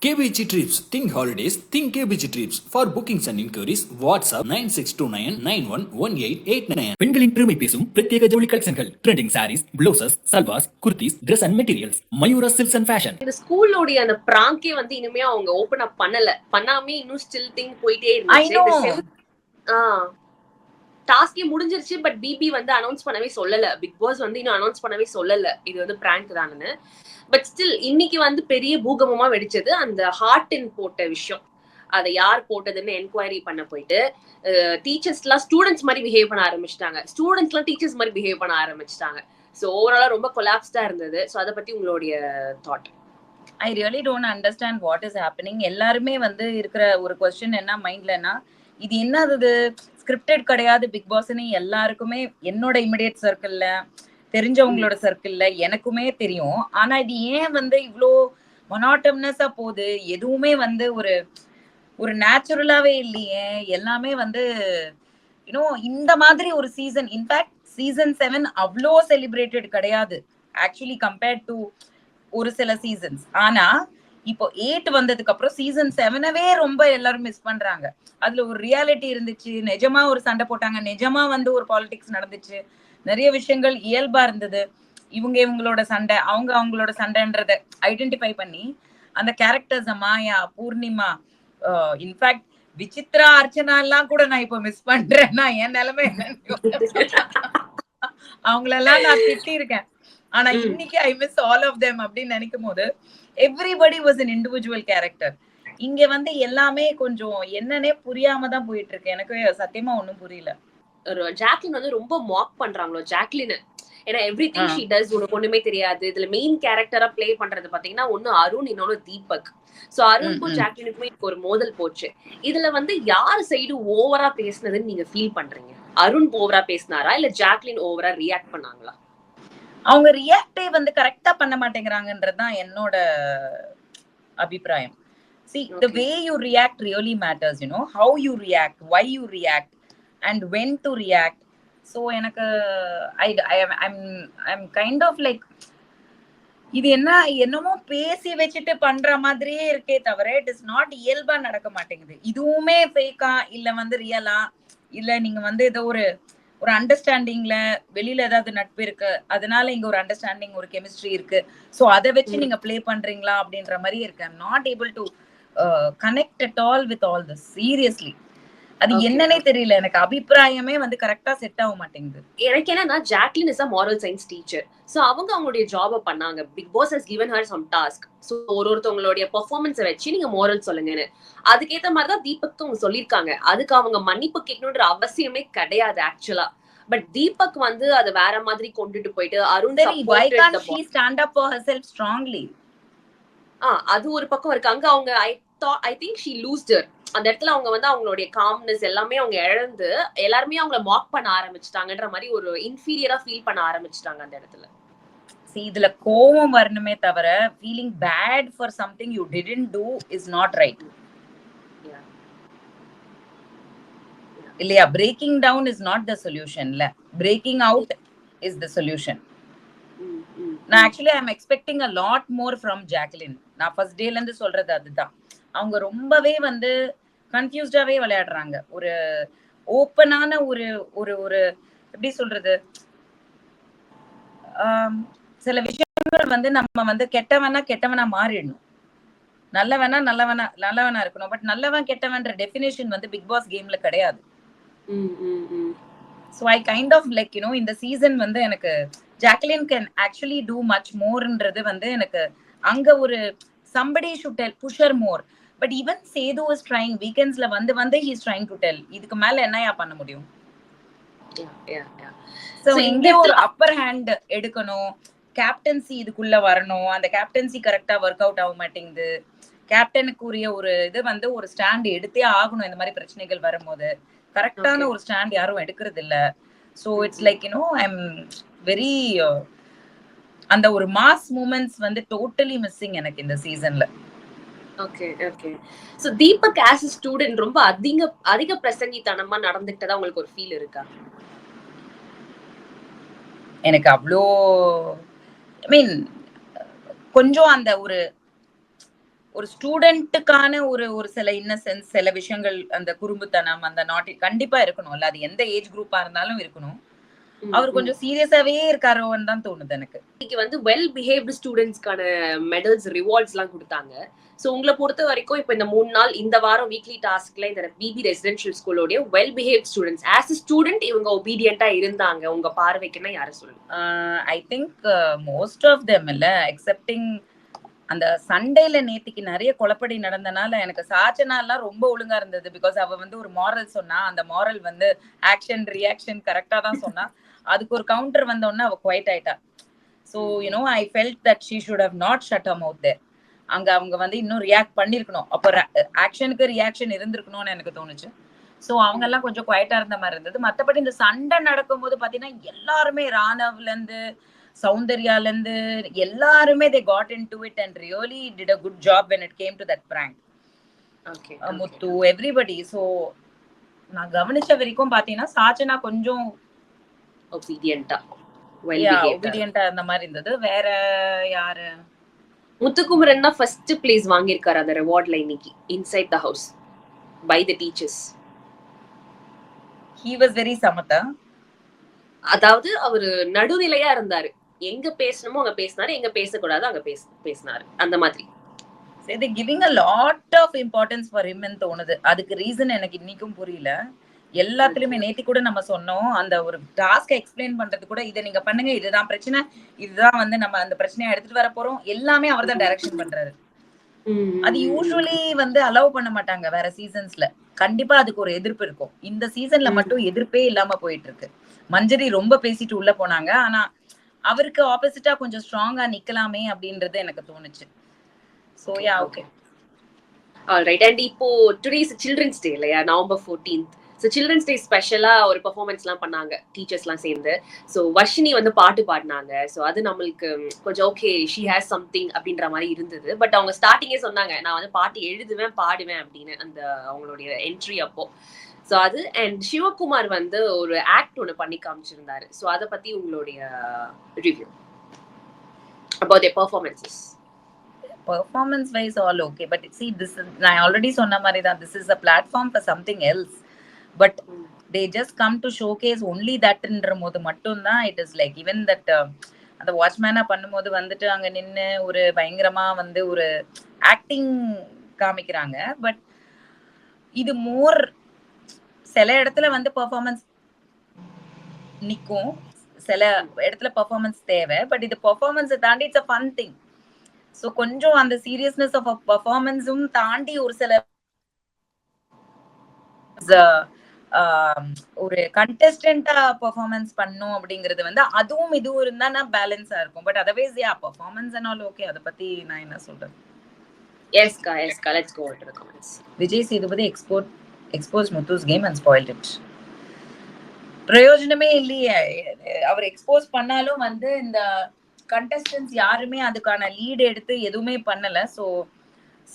KBG Trips. Think holidays. Think KBG Trips. For bookings and inquiries, WhatsApp 9629911889. பெண்களின் பெருமை பேசும் பிரத்யேக ஜவுளி கலெக்ஷன்கள், trending sarees, blouses, salwars, kurtis, Dress and Materials. Mayura silks and fashion. இந்த ஸ்கூலோட அந்த பிராங்கே வந்து இனிமே அவங்க ஓபன் அப் பண்ணாமே இன்னும் ஸ்டில் திங் போயிட்டே இருந்துச்சு. டாஸ்கே முடிஞ்சிருச்சு. பட் பிபி வந்து அனௌன்ஸ் பண்ணவே சொல்லல. பிக் பாஸ் வந்து இன்னும் அனௌன்ஸ் பண்ணவே சொல்லல இது வந்து பிராங்க் தான்னு. பட் ஸ்டில் இன்னைக்கு வந்து பெரிய பூகம்பமா வெடிச்சது அந்த ஹார்டின் போட்ட விஷயம். அதை யார் போட்டதுன்னு என்கொயரி பண்ண போயிட்டு டீச்சர்ஸ் எல்லாம் ஸ்டூடெண்ட்ஸ் மாதிரி பிஹேவ் பண்ண ஆரம்பிச்சிட்டாங்க. ஸ்டூடெண்ட்ஸ் எல்லாம் டீச்சர்ஸ் மாதிரி பிஹேவ் பண்ண ஆரம்பிச்சிட்டாங்க. ஸோ ஓவராலா ரொம்ப கொலாப்ஸ்டா இருந்தது. ஸோ அதை பத்தி உங்களுடைய thought? I really don't understand what is happening. எல்லாருமே வந்து இருக்கிற ஒரு கொஸ்டின் என்ன மைண்ட்லன்னா, இது என்னது ஸ்கிரிப்டட் கிடையாது பிக் பாஸ்ன்னு எல்லாருக்குமே என்னோட இமிடியேட் சர்க்கிள்ல தெரிஞ்சவங்களோட சர்க்கிள்ல எனக்குமே தெரியும். ஆனா இது ஏன் வந்து இவ்வளோ மொனாட்டம்னஸா போகுது? எதுவுமே வந்து ஒரு ஒரு நேச்சுரலாவே இல்லையே. எல்லாமே வந்து இந்த மாதிரி ஒரு சீசன், இன்ஃபேக்ட் சீசன் 7 அவ்வளோ செலிப்ரேட்டட் கிடையாது ஆக்சுவலி கம்பேர்ட் டு ஒரு சில சீசன்ஸ். ஆனா இப்போ 8 வந்ததுக்கு அப்புறம் சீசன் 7வே ரொம்ப எல்லாரும் மிஸ் பண்றாங்க. அதுல ஒரு ரியாலிட்டி இருந்துச்சு, நிஜமா ஒரு சண்டை போட்டாங்க, நிஜமா வந்து ஒரு பாலிடிக்ஸ் நடந்துச்சு, நிறைய விஷயங்கள் இயல்பா இருந்தது. இவங்களோட சண்டை, அவங்களோட சண்டைன்றத ஐடென்டிஃபை பண்ணி அந்த கேரக்டர்ஸ் மாயா, பூர்ணிமா, இன்ஃபேக்ட் விசித்ரா, அர்ச்சனா எல்லாம் கூட நான் இப்ப மிஸ் பண்றேன்னா என் நிலைமை அவங்களெல்லாம் நான் திட்டி இருக்கேன். ஆனா இன்னைக்கு I miss all of them அப்படின்னு நினைக்கும் போது everybody was an individual character. இங்க வந்து எல்லாமே கொஞ்சம் என்னன்னே புரியாம தான் போயிட்டு இருக்கு. எனக்கு சத்தியமா ஒண்ணும் புரியல. ஜாக்லின் வந்து ரொம்ப மாக் பண்றாங்களோ ஜாக்லின். ஏன்னா எவ்ரிதிங் ஷீ டஸ் உனக்கு ஒண்ணுமே தெரியாது. இதுல மெயின் கேரக்டரா பிளே பண்றது பாத்தீங்கன்னா ஒண்ணு அருண், இன்னொன்னு தீபக். சோ அருணுக்கும் ஜாக்லினுக்குமே ஒரு மோதல் போச்சு. இதுல வந்து யார் சைடு ஓவரா பேசினதுன்னு நீங்க ஃபீல் பண்றீங்க? அருண் ஓவரா பேசினாரா இல்ல ஜாக்லின் ஓவரா ரியாக்ட் பண்ணாங்களா? அவங்க ரியாக்டே வந்து கரெக்டா பண்ண மாட்டேங்கிறாங்கன்றதுதான் என்னோட அபிப்பிராயம். See, the way you react really matters, how you react, why you react, and when to react. So எனக்கு I'm kind of like, இது என்னமோ பேசி வச்சுட்டு பண்ற மாதிரியே இருக்கே தவிர இட் இஸ் நாட் இயல்பா நடக்க மாட்டேங்குது. இதுவுமே ஃபேக்கா இல்ல வந்து ரியலா, இல்ல நீங்க வந்து ஏதோ ஒரு அண்டர்ஸ்டாண்டிங்ல வெளியில ஏதாவது நட்பு இருக்கு, அதனால இங்க ஒரு அண்டர்ஸ்டாண்டிங், ஒரு கெமிஸ்ட்ரி இருக்கு, சோ அதை வச்சு நீங்க பிளே பண்றீங்களா அப்படின்ற மாதிரி இருக்கு. I'm not able to connect at all with all this. Seriously அது என்னன்னே தெரியல. எனக்கு அபிப்பிராயமே வந்து கரெக்டா செட் ஆக மாட்டேங்குது. எனக்கு என்னன்னா Jacqueline is a moral science teacher. So அவங்களுடைய ஜாப பண்ணாங்க. Bigg Boss has given her some task. So ஒருத்தவங்களுடைய பெர்ஃபார்மன்ஸை வச்சு நீங்க மாரல் சொல்லுங்கன்னு. அதுக்கேத்த மாதிரிதான் தீபக் அவங்க சொல்லியிருக்காங்க. அதுக்கு அவங்க மன்னிப்பு கேட்கணுன்ற அவசியமே கிடையாது ஆக்சுவலா. பட் தீபக் வந்து அதை வேற மாதிரி கொண்டுட்டு போயிட்டு Arun why can't she stand up for herself strongly? அது ஒரு பக்கம் இருக்கு. அங்க அவங்க I think she lost her. அந்த இடத்துல அவங்க வந்து அவங்களுடைய காம்னஸ் எல்லாமே அவங்க இழந்து எல்லாருமே அவங்கள மாக் பண்ண ஆரம்பிச்சிட்டாங்கன்ற மாதிரி ஒரு இன்ஃபீரியரா ஃபீல் பண்ண ஆரம்பிச்சிட்டாங்க அந்த இடத்துல. இதுல கோவம் வரணுமே தவிர feeling bad for something you didn't do is not right. இல்லையா? Breaking down is not the சொல்யூஷன்ல, breaking out is the solution. நான் actually I am expecting a lot more from Jacqueline. நான் ஃபர்ஸ்ட் டேல இருந்து சொல்றது அதுதான். அவங்க ரொம்பவே வந்து கன்ஃபியூஸ்டாவே விளையாடுறாங்க. ஒரு ஓப்பனான ஒரு ஒரு ஒரு எப்படி சொல்றது, சில விஷயங்கள் வந்து நம்ம வந்து கெட்டவனா மாறிடணும், நல்லவனா இருக்கணும். பட் நல்லவன் கெட்டவன்ற டெஃபினேஷன் வந்து பிக் பாஸ் கேம்ல கிடையாது. So I kind of like, இந்த சீசன் வந்து எனக்கு Jacqueline can actually do much மோர்ன்றது வந்து எனக்கு அங்க ஒரு somebody should tell, push her more. But even Sedu is trying, weekendsல வந்து he is trying to tell. இதுக்கு மேல என்னையா பண்ண முடியும்? So இங்க ஒரு அப்பர் ஹேண்ட் எடுக்கணும், கேப்டன்சி இதுக்குள்ள வரணும். அந்த கேப்டன்சி கரெக்டா ஒர்க் அவுட் ஆக மாட்டேங்குது. கேப்டனுக்கு உரிய ஒரு இது வந்து ஒரு ஸ்டாண்ட் எடுத்தே ஆகணும். இந்த மாதிரி பிரச்சனைகள் வரும்போது கரெக்டான ஒரு ஸ்டாண்ட் யாரும் எடுக்கிறது இல்ல. So it's like I'm very அந்த ஒரு மாஸ் மூமெண்ட்ஸ் வந்து டோட்டலி மிஸ்ஸிங் எனக்கு இந்த சீசன்ல. Okay. So Deepak as a student ரொம்ப அதிக பிரசங்கித்தனமா நடந்துட்டதா உங்களுக்கு ஒரு ஃபீல் இருக்கா? எனக்கு அவ்வளோ ஐ மீன் கொஞ்சம் அந்த ஒரு ஒரு ஸ்டூடெண்ட்டுக்கான ஒரு சில இன்னசென்ஸ், சில விஷயங்கள், அந்த குறும்புத்தனம், அந்த நாட்டி கண்டிப்பா இருக்கணும்ல. அது எந்த ஏஜ் குரூப்பா இருந்தாலும் இருக்கணும். அவர் கொஞ்சம் சீரியஸாவே இருக்காரோன்னு தான் தோணுது எனக்கு. இன்னைக்கு வந்து வெல் பிஹேவ்டு ஸ்டூடெண்ட்ஸ்க்கான மெடல்ஸ், ரிவார்ட்ஸ் எல்லாம் கொடுத்தாங்க. சோ உங்களை பொறுத்த வரைக்கும் இப்ப இந்த 3 நாள் இந்த வாரம் வீக்லி டாஸ்க்ல இந்த பிபி ரெசிடென்ஷியல் ஸ்கூலோட well behave students as a student இவங்க ஒபீடியண்டா இருந்தாங்க உங்க பார்வைக்குன்னா யாரை சொல்லுங்க? I think most of them இல்ல, எக்ஸெப்டிங் அந்த சண்டேல நேத்திக்கு நிறைய குழப்படி நடந்தனால எனக்கு சாச்சனா எல்லாம் ரொம்ப ஒழுங்கா இருந்தது. பிகாஸ் அவ வந்து ஒரு மாரல் சொன்னா, அந்த மாரல் வந்து ஆக்ஷன் ரியாக்ஷன் கரெக்டா தான் சொன்னா. அதுக்கு ஒரு கவுண்டர் வந்தோடனே அவ குவைட் ஆயிட்டா. So you know I felt that she should have not shut her mouth there. அங்க அவங்க வந்து இன்னும் ரியாக்ட் பண்ணிருக்கணும். அப்போ ஆக்ஷனுக்கு ரியாக்ஷன் இருந்திருக்கணும்னு எனக்கு தோணுச்சு. ஸோ அவங்க எல்லாம் கொஞ்சம் குவைட்டா இருந்த மாதிரி இருந்தது. மற்றபடி இந்த சண்டை நடக்கும்போது பாத்தீங்கன்னா எல்லாருமே ராணவ்ல இருந்து சௌந்தர்யால இருந்து எல்லாருமே they got into it and really did a good job when it came to that prank. Okay. Muthu everybody. So நான் கவனிச்ச வரைக்கும் பாத்தீங்கன்னா சாச்சனா கொஞ்சம் ஒபீடியண்டா ஒபீடியண்டா இருந்த மாதிரி இருந்தது. வேற யாரு? முத்துக்குமரன் தான் ஃபர்ஸ்ட் பிளேஸ் வாங்கியிருக்காரு அந்த ரிவார்ட்ல இன்னைக்கு inside the house by the teachers. He was very சமத்தா. அதாவது அவரு நடுநிலையா இருந்தாரு. எங்க பேசணுமோ அங்க பேசினாரு, எங்க பேசக்கூடாது அங்க பேசினாரு, அந்த மாதிரி. they giving a lot of importance for him ன்னு தோணுது. அதுக்கு ரீசன் எனக்கு இன்னைக்கும் புரியல. எல்லாத்துலயுமே நேத்தி கூட நம்ம சொன்னோம், அந்த ஒரு டாஸ்க் எக்ஸ்பிளைன் பண்றது கூட இதை நீங்க பண்ணுங்க, இதுதான் பிரச்சனை, இதுதான் வந்து நம்ம அந்த பிரச்சனையை எடுத்துட்டு வர போறோம், எல்லாமே அவர் தான் டைரக்ஷன் பண்றாரு. அது யூசுவலி வந்து அலோவ் பண்ண மாட்டாங்க வேற சீசன்ஸ்ல. கண்டிப்பா அதுக்கு ஒரு எதிர்ப்பு இருக்கும். இந்த சீசன்ல மட்டும் எதிர்ப்பே இல்லாம போயிட்டு இருக்கு. மஞ்சரி ரொம்ப பேசிட்டு உள்ள போனாங்க. ஆனா அவருக்கு ஆப்போசிட்டா கொஞ்சம் ஸ்ட்ராங்கா நிக்கலாமே அப்படின்றது எனக்கு தோணுச்சு. So yeah okay. Alright. And இப்போ டுடே இஸ் சில்ட்ரன்ஸ் டே இல்லையா, November 14th. So children's day ஸ்பெஷலா ஒரு பெர்ஃபார்மன்ஸ் எல்லாம் பண்ணாங்க டீச்சர்ஸ் எல்லாம் சேர்ந்து. ஸோ வர்ஷினி வந்து பாட்டு பாடினாங்க. ஸோ அது நம்மளுக்கு கொஞ்சம் ஓகே, ஷி ஹேஸ் சம்திங் அப்படின்ற மாதிரி இருந்தது. பட் அவங்க ஸ்டார்டிங்கே சொன்னாங்க நான் வந்து பாட்டு எழுதுவேன் பாடுவேன் அப்படின்னு, அந்த அவங்களுடைய என்ட்ரி அப்போ. ஸோ அது அண்ட் சிவகுமார் வந்து ஒரு ஆக்ட் ஒன்று பண்ணி காமிச்சிருந்தாரு. ஸோ அதை பத்தி உங்களுடைய review about their performances. Performance wise all okay, but see this is, I already சொன்ன மாதிரி தான், this is a platform for something else, but they just come to showcase only that ன்ற போது மட்டும் தான் it is like even that அந்த வாட்ச்மேனா பண்ணும்போது வந்துட்டு அங்க நின்னு ஒரு பயங்கரமா வந்து ஒரு ஆக்டிங் காமிக்கிறாங்க. பட் இது மோர் சில இடத்துல வந்து பெர்ஃபார்மன்ஸ் நிக்கும், சில இடத்துல பெர்ஃபார்மன்ஸ் தேவை. பட் இது பெர்ஃபார்மன்ஸை தாண்டி it's a fun thing. So கொஞ்சம் அந்த சீரியஸ்னஸ் ஆஃப் பெர்ஃபார்மன்ஸும் தாண்டி ஒரு சில ஒரு கண்டெஸ்டன்டா பெர்ஃபார்மன்ஸ் பண்ணும் அப்படிங்கிறது வந்து அதுவும் இதுவும் இருந்தா பேலன்ஸா இருக்கும். But otherwise yeah performance and all okay. அதை பத்தி நான் என்ன சொல்றேன். எஸ்கா let's go to the comments. Vijay Sethupathi expose Muthu's game and spoiled it. பிரயோஜனமே இல்லையே. அவர் எக்ஸ்போஸ் பண்ணாலும் வந்து இந்த கண்டெஸ்டன்ஸ் யாருமே அதுக்கான லீட் எடுத்து எதுவுமே பண்ணல. ஸோ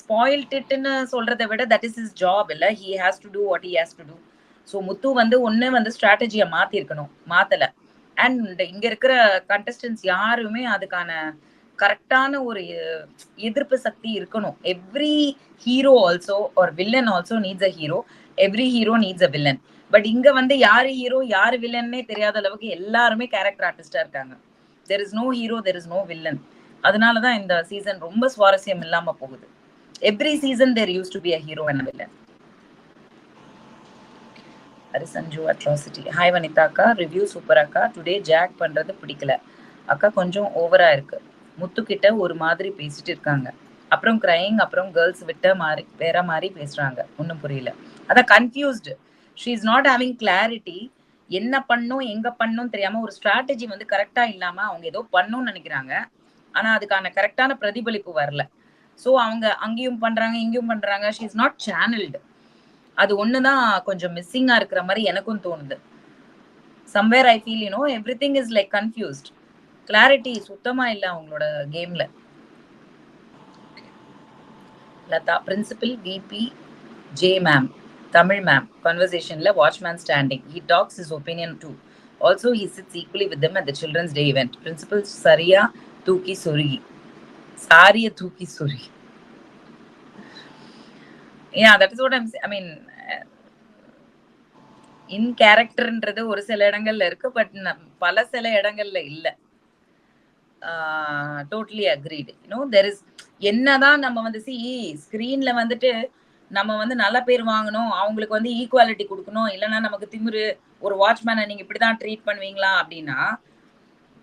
ஸ்பாயில்ட் இட்னு சொல்றதை விட தட் இஸ் ஹிஸ் ஜாப் இல்ல, he has to do what he has to do. So Muthu வந்து ஒன்று வந்து ஸ்ட்ராட்டஜியை மாத்திருக்கணும், மாத்தலை. அண்ட் இங்க இருக்கிற கண்டெஸ்டன்ஸ் யாருமே அதுக்கான கரெக்டான ஒரு எதிர்ப்பு சக்தி இருக்கணும். Every hero also or villain also needs a hero, every hero needs a villain. But இங்க வந்து யாரு ஹீரோ யாரு வில்லன்னே தெரியாத அளவுக்கு எல்லாருமே கேரக்டர் ஆர்டிஸ்டா இருக்காங்க. there is no hero, there is no villain. அதனால தான் இந்த சீசன் ரொம்ப சுவாரஸ்யம் இல்லாம போகுது. every season there used to be a hero and a villain. ஹரிசஞ்சு அட்ராசிட்டி. ஹாய் வனிதா அக்கா, ரிவ்யூ சூப்பர் அக்கா. டுடே ஜாக் பண்றது பிடிக்கல அக்கா, கொஞ்சம் ஓவரா இருக்கு. முத்து கிட்ட ஒரு மாதிரி பேசிட்டு இருக்காங்க, அப்புறம் கிரைங், அப்புறம் கேர்ள்ஸ் விட்ட மாதிரி வேற மாதிரி பேசுறாங்க. ஒன்னும் புரியல. அதான் confused. She is not having clarity. என்ன பண்ணும் எங்க பண்ணும் தெரியாம ஒரு ஸ்ட்ராட்டஜி வந்து கரெக்டா இல்லாம அவங்க ஏதோ பண்ணும்னு நினைக்கிறாங்க. ஆனா அதுக்கான கரெக்டான பிரதிபலிப்பு வரல. ஸோ அவங்க அங்கேயும் பண்றாங்க இங்கேயும் பண்றாங்க. She is not channelled. அது ஒண்ணுதான் கொஞ்சம் மிஸ்ஸிங்கா இருக்கிற மாதிரி எனக்கும் தோணுது. Somewhere I feel you know everything is like confused. Clarity சுத்தமா இல்ல அவங்களோட கேம்ல. Latha principal VP J ma'am Tamil ma'am conversation la watchman standing, he talks his opinion too, also he sits equally with them at the children's day event. Principal Sariya Thuki Suri Yeah, that is what I mean, இன் கேரக்டர்ன்றது ஒரு சில இடங்கள்ல இருக்கு, but பல சில இடங்கள்ல இல்ல. Totally agreed. There is என்னதான் நம்ம வந்து ஸ்கிரீன்ல வந்துட்டு நம்ம வந்து நல்ல பேர் வாங்கணும், அவங்களுக்கு வந்து ஈக்குவாலிட்டி கொடுக்கணும், இல்லைன்னா நமக்கு திமிரு, ஒரு வாட்ச்மேனை நீங்க இப்படிதான் ட்ரீட் பண்ணுவீங்களா அப்படின்னா,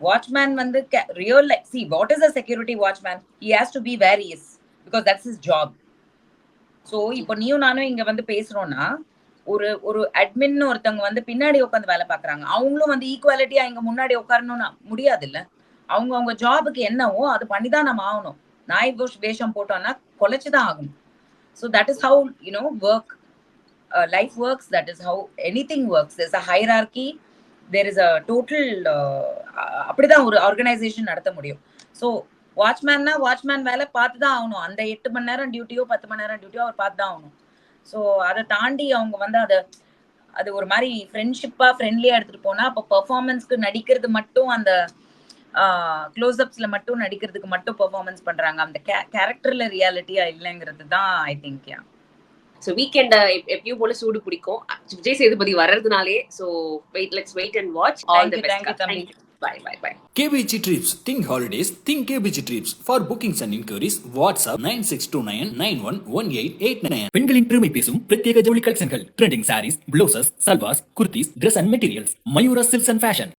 வாட்ச்மேன் வந்து real life what is a security watchman, he has to be where he is, because that's his job. So இப்போ நீயும் நானும் இங்க வந்து பேசுறோம்னா, ஒரு அட்மின் ஒருத்தவங்க வந்து பின்னாடி உட்காந்து வேலை பாக்குறாங்க, அவங்களும் வந்து ஈக்குவாலிட்டியா இங்க முன்னாடி உட்காரணும்னு முடியாது இல்ல. அவங்க ஜாபுக்கு என்னவோ அது பண்ணிதான் நம்ம ஆகணும். நாய் வேஷம் போட்டோம்னா கொலைச்சுதான் ஆகணும். So that is how work life works, that is how anything works. There is a hierarchy, there is a total, அப்படிதான் ஒரு ஆர்கனைசேஷன் நடத்த முடியும். ஸோ வாட்ச்மேன்னா வாட்ச்மேன் வேலை பார்த்துதான் ஆகணும். அந்த 8 மணி நேரம் டியூட்டியோ 10 மணி நேரம் டியூட்டியோ அவர் பார்த்துதான் ஆகணும். ஸோ அதை தாண்டி அவங்க வந்து அது ஒரு மாதிரி ஃப்ரெண்ட்ஷிப்பா ஃப்ரெண்ட்லியா எடுத்துட்டு போனா, அப்போ பெர்ஃபார்மன்ஸ்க்கு நடிக்கிறது மட்டும், அந்த க்ளோஸ்அப்ஸ்ல மட்டும் நடிக்கிறதுக்கு மட்டும் பெர்ஃபார்மன்ஸ் பண்றாங்க, அந்த கேரக்டர்ல ரியாலிட்டியா இல்லைங்கிறது தான் I think. Yeah, so weekend எப்பயும் போல சூடு பிடிக்கும் விஜய் சேதுபதி வர்றதுனாலே. So let's wait and watch. All the best. Bye. KBG Trips. Think holidays. Think KBG Trips. For bookings and inquiries, WhatsApp 9629911889. பெண்களின் பெருமை பேசும் பிரத்யேக ஜவுளி கலெக்ஷன்கள், trending sarees, blouses, salwars, kurtis, Dress and Materials, Mayura silks and fashion.